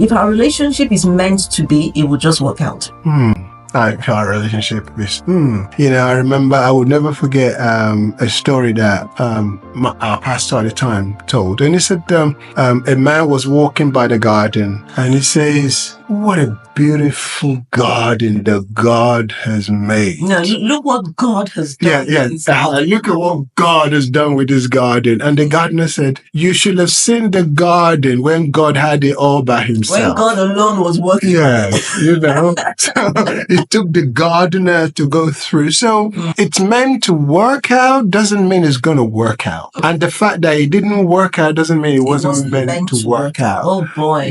If our relationship is meant to be, it will just work out. Our relationship is, I remember, I would never forget a story that our pastor at the time told. And he said a man was walking by the garden and he says, what a beautiful garden that God has made. No, look what God has done. Look at what God has done with this garden. And the gardener said, you should have seen the garden when God had it all by himself. When God alone was working. Yeah, So it took the gardener to go through. So it's meant to work out doesn't mean it's going to work out. And the fact that it didn't work out doesn't mean it wasn't meant to work out. Oh boy.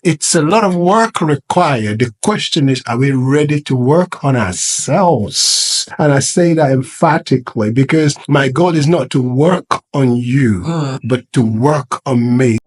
It's a lot of work required. The question is, are we ready to work on ourselves? And I say that emphatically because my goal is not to work on you, but to work on me.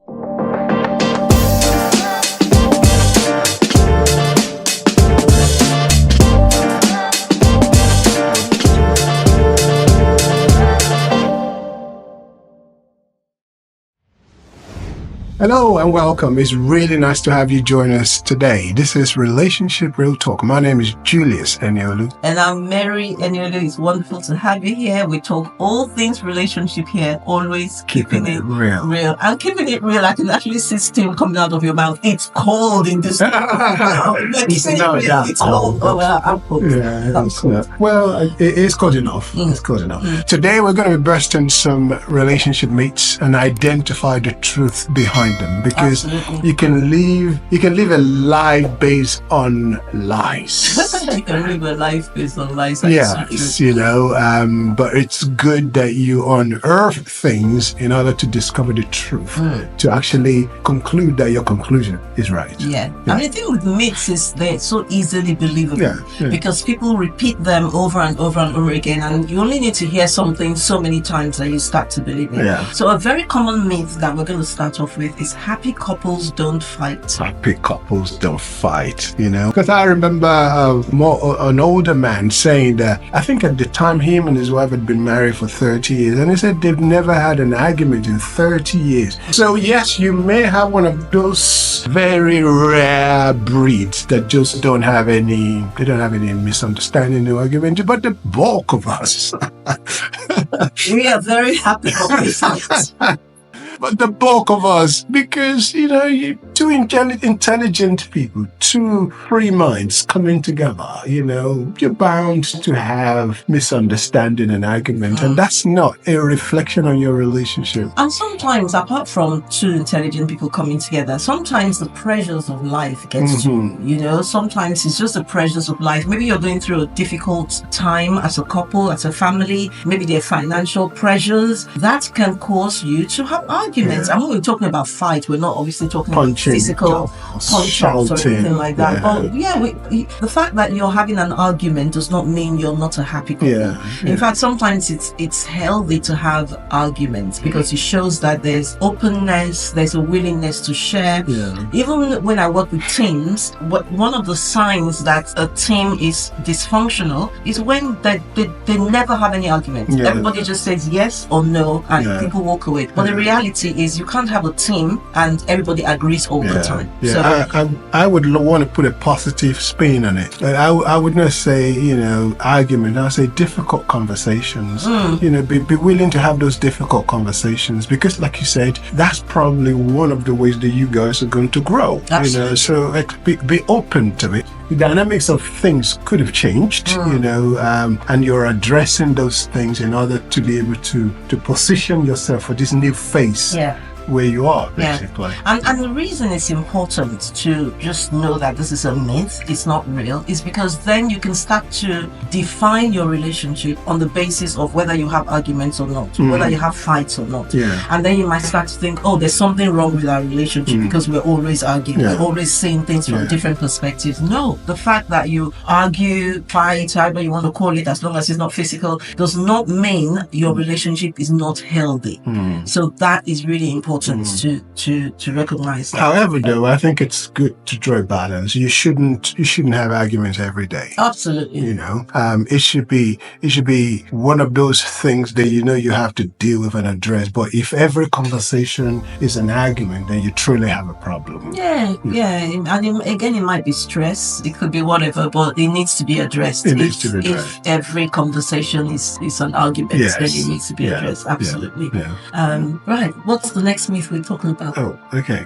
Hello and welcome. It's really nice to have you join us today. This is Relationship Real Talk. My name is Julius and And I'm Mary Eniolu. It's wonderful to have you here. We talk all things relationship here, always keeping it real. And keeping it real, I can actually see steam coming out of your mouth. It's cold in this. It's cold. Oh, well, I'm cold. It is cold enough. It's cold enough. Today we're going to be bursting some relationship myths and identify the truth behind them, because you can live a life based on lies. You can live a life based on lies. Yes, but it's good that you unearth things in order to discover the truth, to actually conclude that your conclusion is right. Yeah. I mean, the thing with myths is they're so easily believable because people repeat them over and over and over again, and you only need to hear something so many times that you start to believe it. Yeah. So a very common myth that we're going to start off with is happy couples don't fight. Happy couples don't fight, Because I remember an older man saying that, I think at the time him and his wife had been married for 30 years, and he said they've never had an argument in 30 years. So yes, you may have one of those very rare breeds that just don't have any misunderstanding or argument, but the bulk of us. We are very happy couples. But the bulk of us, because, two intelligent people, two free minds coming together, you're bound to have misunderstanding and argument. And that's not a reflection on your relationship. And sometimes, apart from two intelligent people coming together, sometimes the pressures of life gets to you, sometimes it's just the pressures of life. Maybe you're going through a difficult time as a couple, as a family. Maybe there are financial pressures that can cause you to have arguments. And when we're talking about fight, we're not obviously talking about physical punch-ups or anything like that. But the fact that you're having an argument does not mean you're not a happy couple. In fact, sometimes it's healthy to have arguments because it shows that there's openness, there's a willingness to share. Even when I work with teams, one of the signs that a team is dysfunctional is when they never have any arguments. Everybody just says yes or no and people walk away. But the reality is you can't have a team and everybody agrees all the time. So I would want to put a positive spin on it. I would not say, argument. I would say difficult conversations. Be willing to have those difficult conversations because, like you said, that's probably one of the ways that you guys are going to grow. Absolutely. So be open to it. The dynamics of things could have changed, and you're addressing those things in order to be able to position yourself for this new phase where you are, basically. And the reason it's important to just know that this is a myth, it's not real, is because then you can start to define your relationship on the basis of whether you have arguments or not, whether you have fights or not. And then you might start to think, there's something wrong with our relationship because we're always arguing, we're always seeing things from different perspectives. No, the fact that you argue, fight, however you want to call it, as long as it's not physical, does not mean your relationship is not healthy. So that is really important. important to recognize that. However, though, I think it's good to draw a balance. You shouldn't have arguments every day. Absolutely. You know, it should be one of those things that you have to deal with and address. But if every conversation is an argument, then you truly have a problem. Yeah. And again, it might be stress. It could be whatever, but it needs to be addressed. It needs to be addressed. If every conversation is an argument, then it needs to be addressed. Absolutely. Yeah. Right. What's the next myth we're talking about? Oh, okay.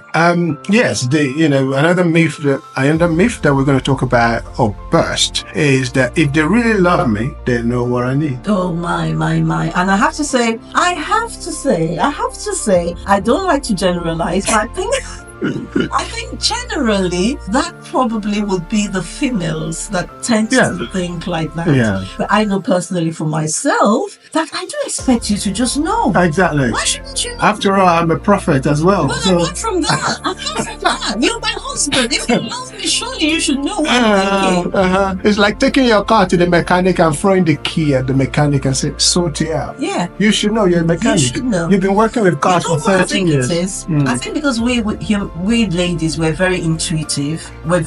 Yes, another myth that we're going to talk about or burst is that if they really love me, they know what I need. Oh my. And I have to say, I don't like to generalize, but I think generally that probably would be the females that tend to think like that. Yeah. But I know personally for myself that I do expect you to just know. Exactly. Why shouldn't you know? After all, I'm a prophet as well. But apart from that, you're my husband. If you love me, surely you should know what I'm thinking. It's like taking your car to the mechanic and throwing the key at the mechanic and say, sort it out. Yeah. You should know, you're a mechanic. You should know. You've been working with cars for 13 years. I think because we ladies, we're very intuitive. We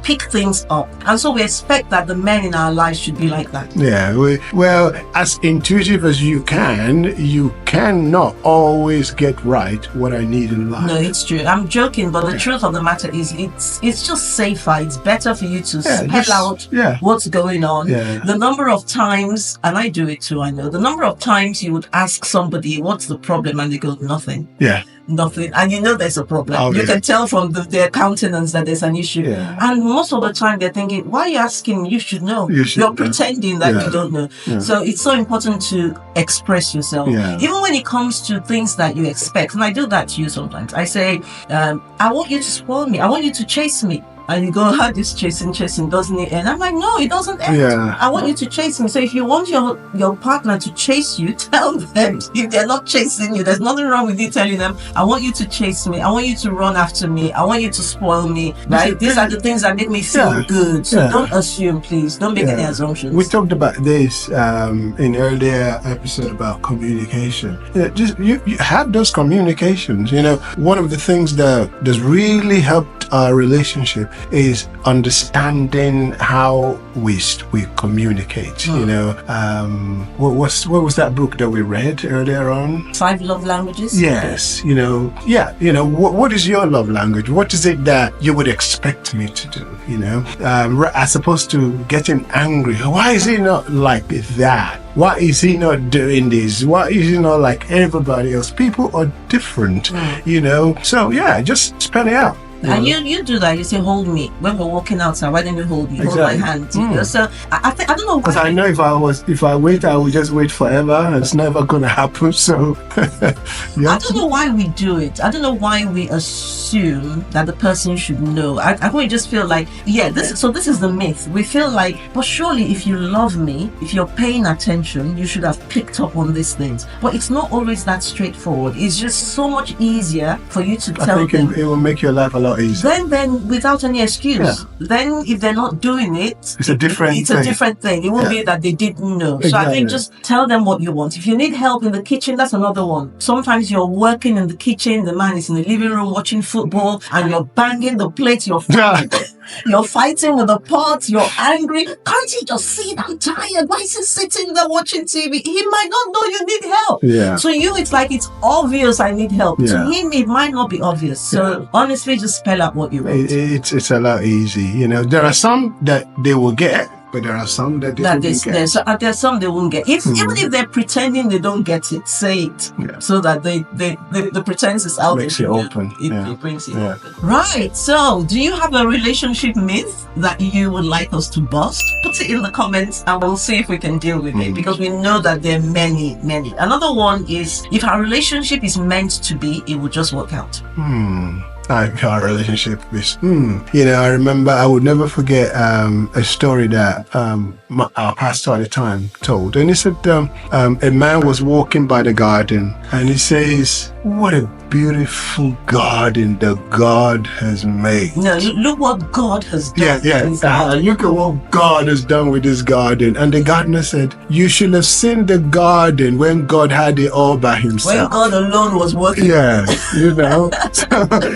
pick things up. And so we expect that the men in our lives should be like that. Yeah. Well, as intuitive as you cannot always get right what I need in life. No, it's true. I'm joking, but the truth of the matter is it's just safer. It's better for you to spell out what's going on. Yeah. The number of times, and I do it too, I know, the number of times you would ask somebody, what's the problem? And they go, nothing. Yeah. Nothing, and there's a problem. You can tell from their countenance that there's an issue. And most of the time they're thinking, why are you asking? You should know. You're pretending that you don't know. So it's so important to express yourself, even when it comes to things that you expect. And I do that to you sometimes. I say, I want you to spoil me. I want you to chase me. And you go, how this chasing, doesn't it end? I'm like, no, it doesn't end. I want you to chase me. So if you want your partner to chase you, tell them. If they're not chasing you, there's nothing wrong with you telling them, I want you to chase me. I want you to run after me. I want you to spoil me. Right? These are the things that make me feel good. So don't assume, please. Don't make any assumptions. We talked about this in earlier episode about communication. You have those communications. One of the things that has really helped our relationship is understanding how we communicate. What was that book that we read earlier on? 5 Love Languages. Yes. What is your love language? What is it that you would expect me to do? As opposed to getting angry. Why is he not like that? Why is he not doing this? Why is he not like everybody else? People are different. So just spell it out. And you do that. You say, hold me. When we're walking outside, why don't you hold me? Hold my hand. So I don't know why. Because I know if I wait, I will just wait forever. It's never going to happen. So I don't know why we do it. I don't know why we assume that the person should know. I think we just feel like, this is the myth. We feel like, but surely if you love me, if you're paying attention, you should have picked up on these things. But it's not always that straightforward. It's just so much easier for you to tell them. I think it will make your life a lot easier. Then without any excuse. Then if they're not doing it, it's a different thing. It won't be that they didn't know. Exactly. So I think just tell them what you want. If you need help in the kitchen, that's another one. Sometimes you're working in the kitchen, the man is in the living room watching football, and you're banging the plate, you're fighting with the pot, you're angry. Can't you just sit? I'm tired. Why is he sitting there watching TV? He might not know you need help. To you, it's like it's obvious I need help. To him, it might not be obvious. So honestly, just spell out what you want. It's a lot easy. There are some that they will get, but there are some that they won't get. So there's some they won't get. Even if they're pretending they don't get it, say it so that the pretense is out. Makes it open. It brings it open. Right. So, do you have a relationship myth that you would like us to bust? Put it in the comments, and we'll see if we can deal with it, because we know that there are many. Another one is, if our relationship is meant to be, it will just work out. Our relationship is, I remember, I would never forget a story that our pastor at the time told. And he said, a man was walking by the garden, and he says, what a beautiful garden that God has made. No, look what God has done. Look at what God has done with this garden. And the gardener said, you should have seen the garden when God had it all by himself. When God alone was working. Yeah, you know. So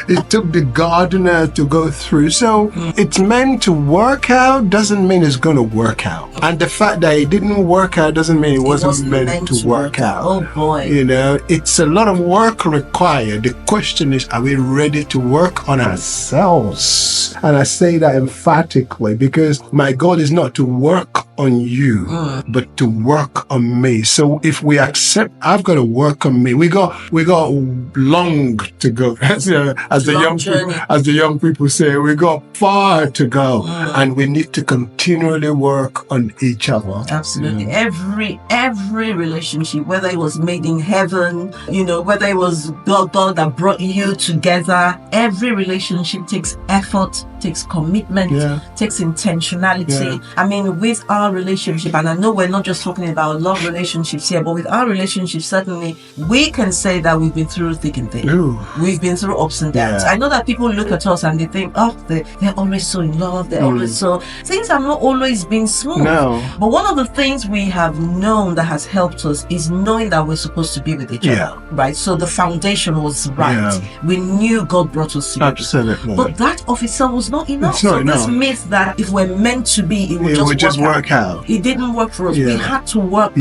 it took the gardener to go through. So it's meant to work out doesn't mean it's going to work out. And the fact that it didn't work out doesn't mean it wasn't meant to work out. Oh boy. You know, it's a lot of work required. The question is, are we ready to work on ourselves? And I say that emphatically because my goal is not to work on you, but to work on me. So if we accept, I've got to work on me. We got long to go. As the young people say, we got far to go, and we need to continually work on each other. Absolutely. Every relationship, whether it was made in heaven, you know, whether it was God that brought you together, every relationship takes effort, takes commitment, takes intentionality. I mean, with our relationship, and I know we're not just talking about love relationships here, but with our relationship, certainly we can say that we've been through thick and thin. We've been through ups and downs. I know that people look at us and they think, oh, they're always so in love, they're always so... Things have not always been smooth. No. But one of the things we have known that has helped us is knowing that we're supposed to be with each other, right? So the foundation was right. We knew God brought us together. Absolutely. But that of itself was not enough. It's not enough. This myth that if we're meant to be, it would just work out. It didn't work for us. We had to work,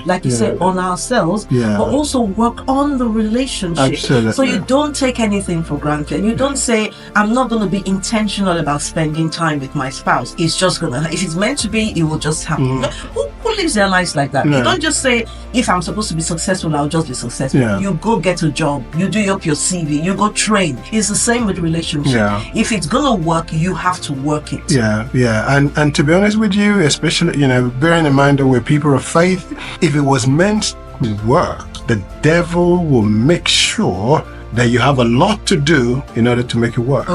like you said, on ourselves, but also work on the relationship. Absolutely. So you don't take anything for granted. You don't say, I'm not going to be intentional about spending time with my spouse. It's just going to, if it's meant to be, it will just happen. Who lives their lives like that? You don't just say, if I'm supposed to be successful, I'll just be successful. You go get a job, you do up your CV, you go train. It's the same with relationship. If it's going to work, you have to work it. And to be honest with you, especially, you know, bearing in mind that we're people of faith, if it was meant to work, the devil will make sure that you have a lot to do in order to make it work.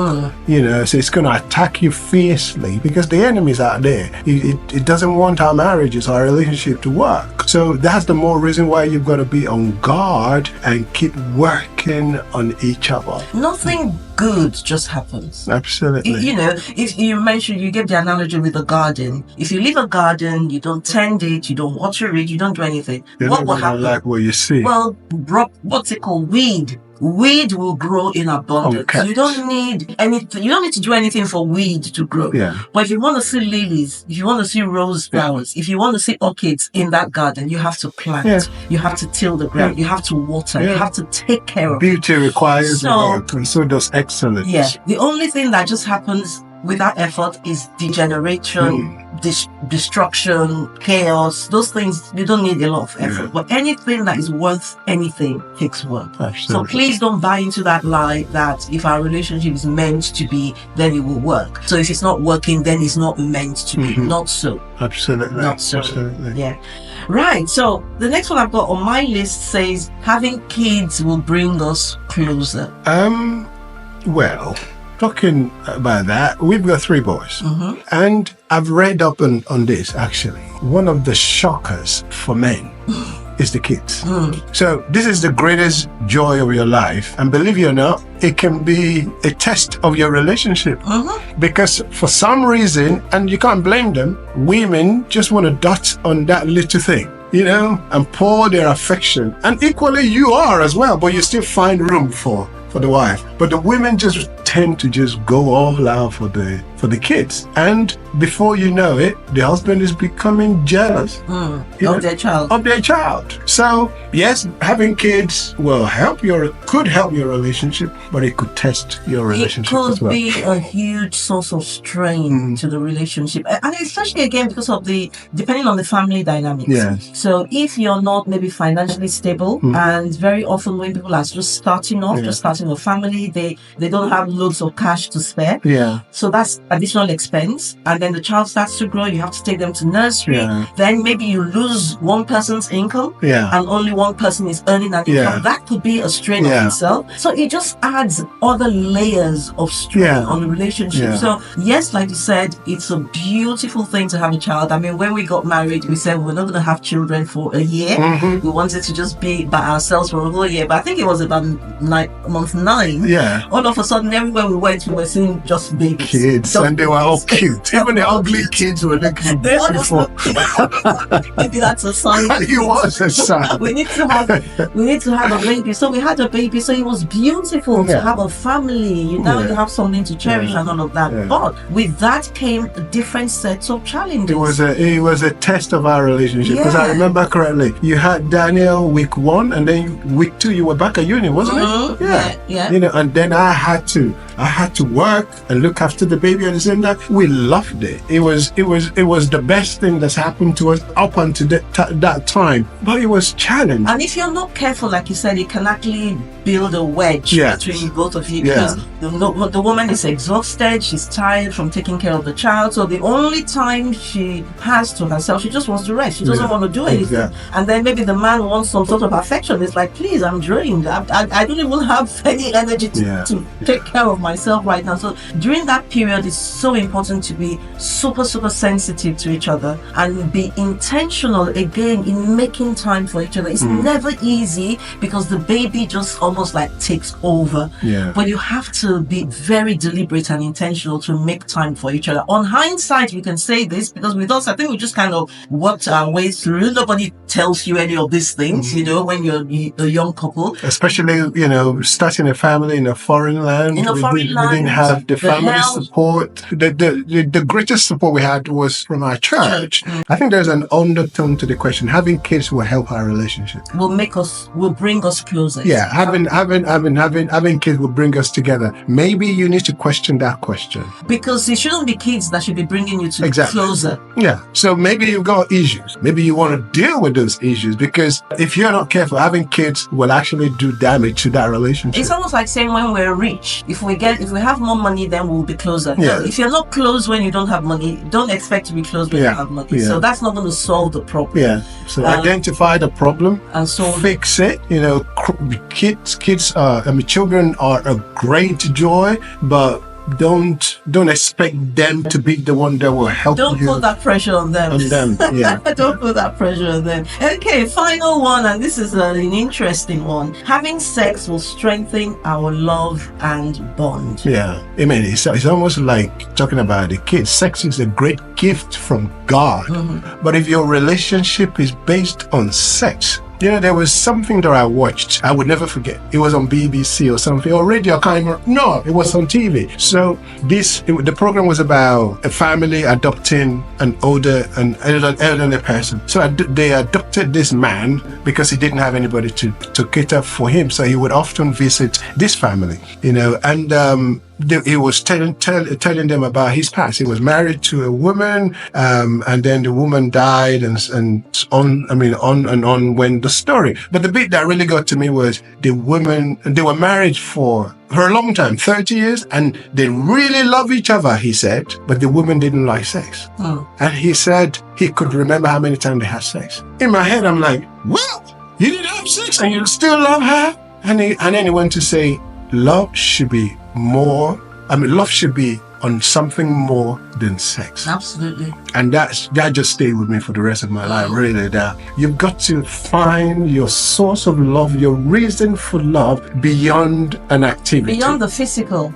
You know, so it's going to attack you fiercely because the enemy's out there. It doesn't want our marriages, our relationship to work. So that's the more reason why you've got to be on guard and keep working on each other. Nothing good just happens. Absolutely. You know, if you mentioned, you gave the analogy with a garden. If you leave a garden, you don't tend it, you don't water it, you don't do anything. What will happen? Like what you see. Well, what's it called? Weed will grow in abundance. Okay. You don't need anything. You don't need to do anything for weed to grow. But if you want to see lilies, if you want to see rose flowers, if you want to see orchids in that garden, you have to plant. You have to till the ground. You have to water. You have to take care of it. Beauty requires work, and so does excellence. The only thing that just happens without effort is degeneration, destruction, chaos. Those things, you don't need a lot of effort. But anything that is worth anything takes work. Absolutely. So please don't buy into that lie that if our relationship is meant to be, then it will work. So if it's not working, then it's not meant to be. Not so. Absolutely. Not so. Absolutely. Right. So the next one I've got on my list says having kids will bring us closer. Well, talking about that, we've got 3 boys. And I've read up on this, actually. One of the shockers for men is the kids. So this is the greatest joy of your life. And believe it or not, it can be a test of your relationship. Because for some reason, and you can't blame them, women just want to dot on that little thing, you know, and pour their affection. And equally you are as well, but you still find room for the wife. But the women just tend to just go all out for the kids, and before you know it, the husband is becoming jealous of their child. So yes, having kids could help your relationship, but it could test your relationship as well. It could be a huge source of strain to the relationship, and especially again because of depending on the family dynamics. So if you're not maybe financially stable, and very often when people are just starting off, a family, they don't have loads of cash to spare. Yeah. So that's additional expense. And then the child starts to grow. You have to take them to nursery. Yeah. Then maybe you lose one person's income. Yeah. And only one person is earning an Yeah. income. That could be a strain of itself. So it just adds other layers of strain on the relationship. Yeah. So yes, like you said, it's a beautiful thing to have a child. I mean, when we got married, we said we're not going to have children for a year. We wanted to just be by ourselves for a whole year. But I think it was about month 9. Yeah. All of a sudden, everywhere we went, we were seeing just babies. Kids, and they were all cute. Even the ugly kids were looking They all just beautiful. maybe that's a sign. He was a son. we need to have a baby. So we had a baby. So it was beautiful to have a family. You know, you have something to cherish and all of that. But with that came different sets of challenges. It was a test of our relationship, because I remember correctly, you had Daniel week 1, and then week 2 you were back at uni, wasn't it? Yeah. You know, and then I had to work and look after the baby at the same time. We loved it. It was the best thing that's happened to us up until that time. But it was challenging. And if you're not careful, like you said, it can actually build a wedge between both of you, because the woman is exhausted, she's tired from taking care of the child. So the only time she has to herself, she just wants to rest. She doesn't want to do anything. Yeah. And then maybe the man wants some sort of affection. It's like, please, I'm drained. I don't even have any energy to take care of myself right now. So during that period, it's so important to be super, super sensitive to each other and be intentional again in making time for each other. It's never easy, because the baby just almost like takes over. Yeah. But you have to be very deliberate and intentional to make time for each other. On hindsight, we can say this, because with us, I think we just kind of worked our way through. Nobody tells you any of these things, you know, when you're a young couple. Especially, you know, starting a family in a foreign land. We didn't have the family support. The greatest support we had was from our church. I think there's an undertone to the question. Having kids will help our relationship. Will bring us closer. Yeah, having kids will bring us together. Maybe you need to question that question. Because it shouldn't be kids that should be bringing you to closer. Yeah. So maybe you've got issues. Maybe you want to deal with those issues, because if you're not careful, having kids will actually do damage to that relationship. It's almost like saying when we're rich, if we have more money, then we'll be closer. Yeah. No, if you're not close when you don't have money, don't expect to be close when you have money. Yeah. So that's not going to solve the problem. Yeah. So identify the problem and fix it. You know, children are a great joy, but don't expect them to be the one that will help you. Don't put that pressure on them. Yeah. Don't put that pressure on them. Okay, final one, and this is an interesting one. Having sex will strengthen our love and bond. Yeah. I mean, it's almost like talking about the kids. Sex is a great gift from God. But if your relationship is based on sex, you know, there was something that I watched. I would never forget. It was on BBC or something, or radio. I can't remember. No, it was on TV. So the program was about a family adopting an elderly person. So they adopted this man because he didn't have anybody to cater for him. So he would often visit this family, you know, and he was telling them about his past. He was married to a woman, and then the woman died, and on went the story. But the bit that really got to me was the women. They were married for a long time, 30 years, and they really love each other, he said, but the woman didn't like sex. And he said he could remember how many times they had sex. In my head, I'm like, well, you didn't have sex and you still love her? And then he went to say, love should be on something more than sex. Absolutely. And that just stayed with me for the rest of my life, really. That you've got to find your source of love, your reason for love beyond an activity. Beyond the physical.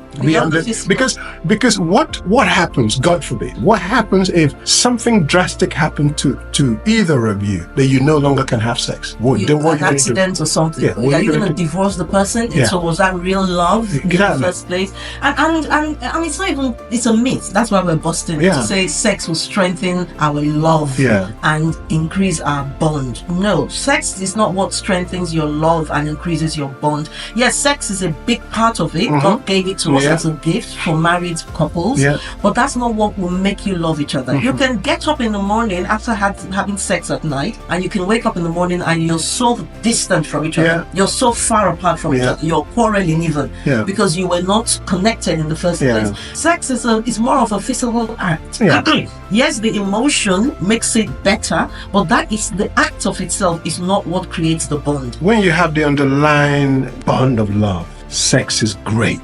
Because what happens, God forbid, what happens if something drastic happened to either of you, that you no longer can have sex? An accident or something. Yeah, Are you going to divorce the person? Yeah. So was that real love in the first place? And it's not even it's a myth. That's why we're busting it, to say sex will strengthen our love and increase our bond. No, sex is not what strengthens your love and increases your bond. Yes, sex is a big part of it. God gave it to us as a gift for married couples, but that's not what will make you love each other. You can get up in the morning after having sex at night, and you can wake up in the morning and you're so distant from each other. You're so far apart from each other. You're quarreling even because you were not connected in the first place. Sex is more of a physical act. Yes, the emotion makes it better, but that is the act of itself is not what creates the bond. When you have the underlying bond of love, sex is great.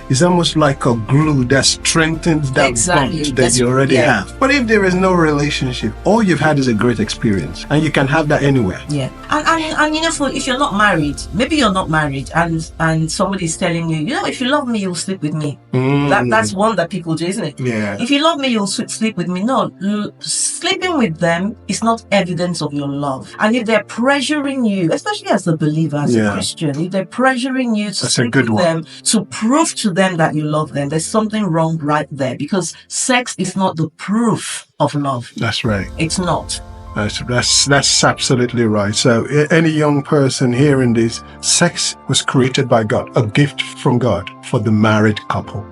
It's almost like a glue that strengthens that bond that you already have. But if there is no relationship, all you've had is a great experience, and you can have that anywhere. And you know, if you're not married, maybe you're not married, and somebody's telling you, you know, if you love me, you'll sleep with me. That's one that people do, isn't it? If you love me, you'll sleep with me. No, sleeping with them is not evidence of your love. And if they're pressuring you, especially as a believer, as a Christian, if they're pressuring you to sleep with them to prove to them that you love them, there's something wrong right there, because sex is not the proof of love. That's right. It's not. That's absolutely right. So any young person hearing this, sex was created by God, a gift from God for the married couple.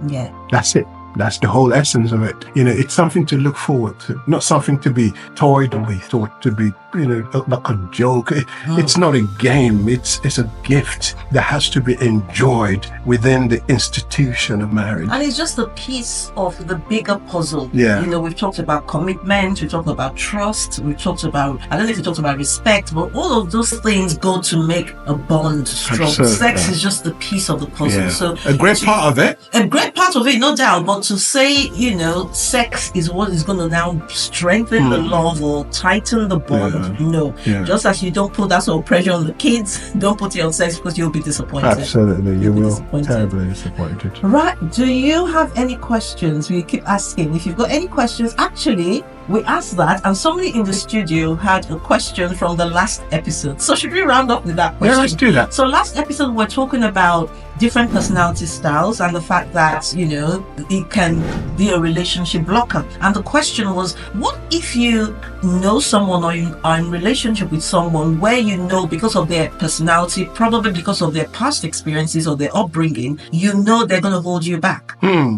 That's it. That's the whole essence of it. You know, it's something to look forward to, not something to be toyed with or to be, you know, like a joke. It's not a game. It's a gift that has to be enjoyed within the institution of marriage. And it's just a piece of the bigger puzzle. You know, we've talked about commitment, we've talked about trust, we've talked about, I don't know if we talked about respect, but all of those things go to make a bond strong. Sex is just a piece of the puzzle. So a great part of it. A great part of it, no doubt. But to say, you know, sex is what is going to now strengthen the love or tighten the bond, no. Just as you don't put that sort of pressure on the kids, don't put it on sex, because you'll be disappointed. Absolutely, you will. Terribly disappointed. Right. Do you have any questions? We keep asking. If you've got any questions, actually, we asked that, and somebody in the studio had a question from the last episode. So should we round up with that question? Yeah, let's do that. So last episode, we're talking about different personality styles and the fact that, you know, it can be a relationship blocker. And the question was, what if you know someone or you are in relationship with someone where you know because of their personality, probably because of their past experiences or their upbringing, you know they're going to hold you back?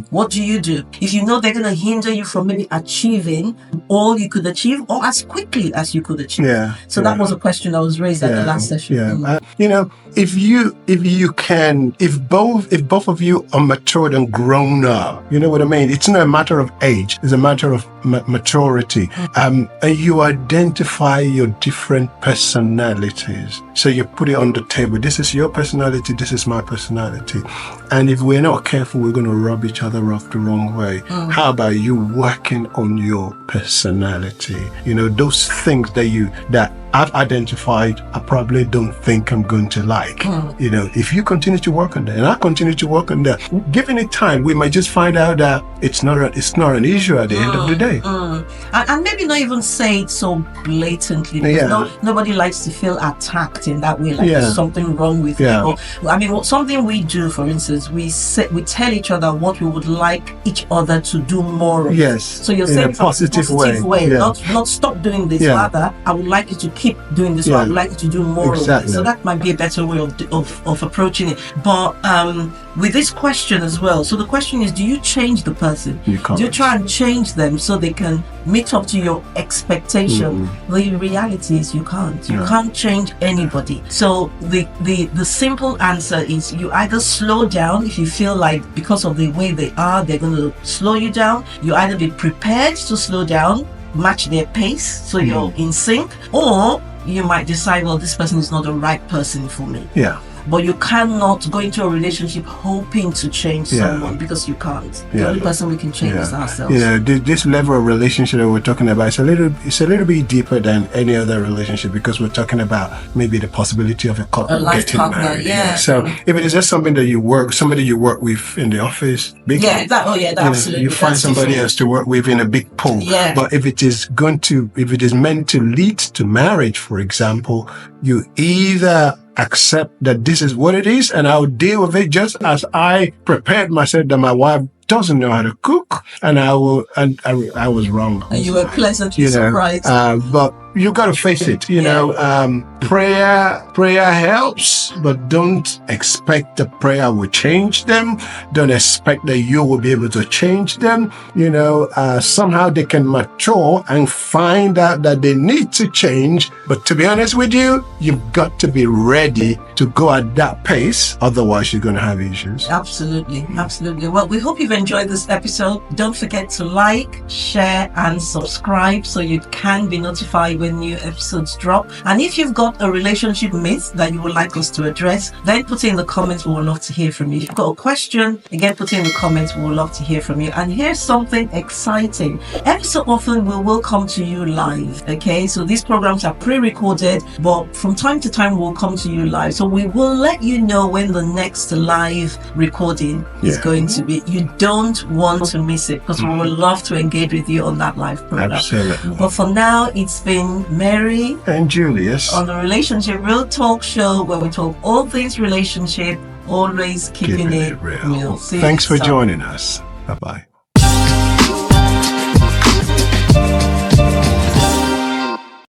What do you do? If you know they're going to hinder you from maybe achieving all you could achieve or as quickly as you could achieve. So that was a question that was raised at the last session. You know, if both of you are matured and grown up, you know what I mean? It's not a matter of age, it's a matter of maturity. And you identify your different personalities. So you put it on the table. This is your personality, this is my personality. And if we're not careful, we're going to rub each other off the wrong way. How about you working on your personality? You know, those things that I've identified, I probably don't think I'm going to like. You know, if you continue to work on that, and I continue to work on that, given it time, we might just find out that it's not an issue at the end of the day. And maybe not even say it so blatantly, because nobody likes to feel attacked in that way, like there's something wrong with you. I mean, something we do, for instance, we tell each other what we would like each other to do more of. So you're saying in a positive way. Not stop doing this, rather, I would like you to keep doing this, or I would like you to do more of it. So that might be a better way of approaching it. But with this question as well, so the question is, do you change the person? You can't. Do you try and change them so they can meet up to your expectation? The reality is you can't. You can't change anybody. So the simple answer is, you either slow down if you feel like because of the way they are, they're going to slow you down. You either be prepared to slow down, match their pace so you're in sync, or you might decide, well, this person is not the right person for me. But you cannot go into a relationship hoping to change someone, because you can't. The only person we can change is ourselves. You know, this level of relationship that we're talking about, it's a little bit deeper than any other relationship, because we're talking about maybe the possibility of a couple getting married. So if it is just something that somebody you work with in the office, absolutely. You find somebody else to work with in a big pool. But if it is meant to lead to marriage, for example, you either accept that this is what it is, and I'll deal with it just as I prepared myself that my wife doesn't know how to cook, and I was wrong. And you were pleasantly surprised. But you got to face it. Prayer helps, but don't expect the prayer will change them. Don't expect that you will be able to change them. Somehow they can mature and find out that they need to change. But to be honest with you, you've got to be ready to go at that pace. Otherwise, you're going to have issues. Absolutely. Well, we hope you've enjoyed this episode. Don't forget to like, share, and subscribe so you can be notified when new episodes drop. And if you've got a relationship myth that you would like us to address, then put it in the comments. We would love to hear from you. If you've got a question, again, put it in the comments. We would love to hear from you. And here's something exciting. Every so often, we will come to you live. Okay, so these programs are pre-recorded, but from time to time, we'll come to you live. So we will let you know when the next live recording is going to be. You don't want to miss it, because we would love to engage with you on that live program. Absolutely. But for now, it's been Mary and Julius on the Relationship Real Talk Show, where we talk all things relationship, always keeping it real. Thanks for joining us. Bye-bye.